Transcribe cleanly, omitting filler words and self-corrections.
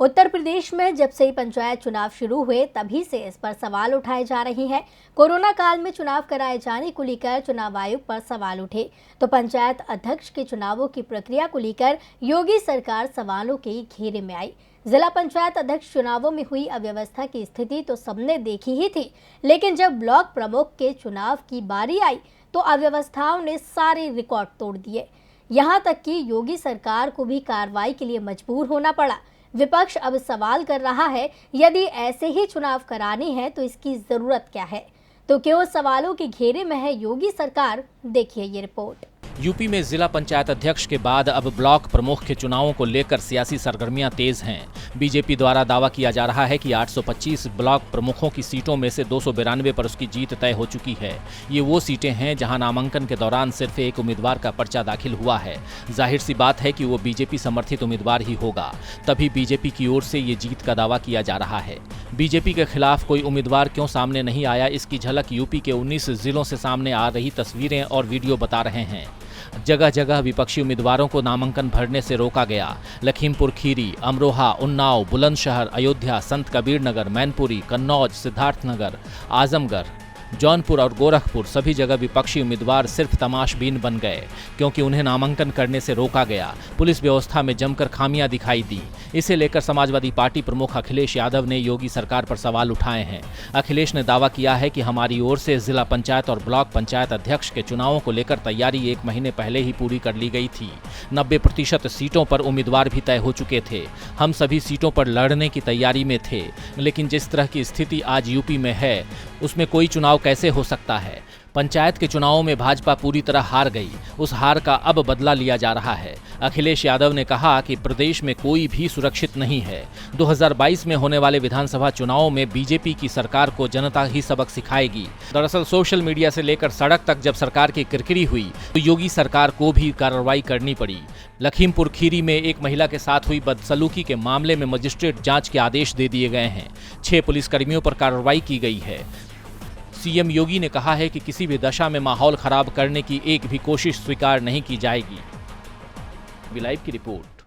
उत्तर प्रदेश में जब से पंचायत चुनाव शुरू हुए तभी से इस पर सवाल उठाए जा रहे हैं। कोरोना काल में चुनाव कराए जाने को लेकर चुनाव आयोग पर सवाल उठे तो पंचायत अध्यक्ष के चुनावों की प्रक्रिया को लेकर योगी सरकार सवालों के घेरे में आई। जिला पंचायत अध्यक्ष चुनावों में हुई अव्यवस्था की स्थिति तो सबने देखी ही थी, लेकिन जब ब्लॉक प्रमुख के चुनाव की बारी आई तो अव्यवस्थाओं ने सारे रिकॉर्ड तोड़ दिए। यहाँ तक कि योगी सरकार को भी कार्रवाई के लिए मजबूर होना पड़ा। विपक्ष अब सवाल कर रहा है, यदि ऐसे ही चुनाव कराने हैं तो इसकी जरूरत क्या है? तो क्यों सवालों के घेरे में है योगी सरकार? देखिए ये रिपोर्ट। यूपी में जिला पंचायत अध्यक्ष के बाद अब ब्लॉक प्रमुख के चुनावों को लेकर सियासी सरगर्मियां तेज हैं। बीजेपी द्वारा दावा किया जा रहा है कि 825 ब्लॉक प्रमुखों की सीटों में से 292 पर उसकी जीत तय हो चुकी है। ये वो सीटें हैं जहां नामांकन के दौरान सिर्फ एक उम्मीदवार का पर्चा दाखिल हुआ है। जाहिर सी बात है कि वो बीजेपी समर्थित उम्मीदवार ही होगा, तभी बीजेपी की ओर से ये जीत का दावा किया जा रहा है। बीजेपी के खिलाफ कोई उम्मीदवार क्यों सामने नहीं आया, इसकी झलक यूपी के 19 जिलों से सामने आ रही तस्वीरें और वीडियो बता रहे हैं। जगह जगह विपक्षी उम्मीदवारों को नामांकन भरने से रोका गया। लखीमपुर खीरी, अमरोहा, उन्नाव, बुलंदशहर, अयोध्या, संत कबीरनगर, मैनपुरी, कन्नौज, सिद्धार्थनगर, आजमगढ़, जौनपुर और गोरखपुर सभी जगह विपक्षी उम्मीदवार सिर्फ तमाशबीन बन गए, क्योंकि उन्हें नामांकन करने से रोका गया। पुलिस व्यवस्था में जमकर खामियां दिखाई दी। इसे लेकर समाजवादी पार्टी प्रमुख अखिलेश यादव ने योगी सरकार पर सवाल उठाए हैं। अखिलेश ने दावा किया है कि हमारी ओर से जिला पंचायत और ब्लॉक पंचायत अध्यक्ष के चुनावों को लेकर तैयारी 1 महीने पहले ही पूरी कर ली गई थी। 90% सीटों पर उम्मीदवार भी तय हो चुके थे। हम सभी सीटों पर लड़ने की तैयारी में थे, लेकिन जिस तरह की स्थिति आज यूपी में है उसमें कोई चुनाव कैसे हो सकता है? पंचायत के चुनावों में भाजपा पूरी तरह हार गई। उस हार का अब बदला लिया जा रहा है। अखिलेश यादव ने कहा कि प्रदेश में कोई भी सुरक्षित नहीं है। 2022 में होने वाले विधानसभा चुनावों में बीजेपी की सरकार को जनता ही सबक सिखाएगी। दरअसल सोशल मीडिया से लेकर सड़क तक जब सरकार की किरकिरी हुई तो योगी सरकार को भी कार्रवाई करनी पड़ी। लखीमपुर खीरी में एक महिला के साथ हुई बदसलूकी के मामले में मजिस्ट्रेट जांच के आदेश दे दिए गए हैं। 6 पुलिसकर्मियों पर कार्रवाई की गई है। सीएम योगी ने कहा है कि किसी भी दशा में माहौल खराब करने की एक भी कोशिश स्वीकार नहीं की जाएगी। लाइव की रिपोर्ट।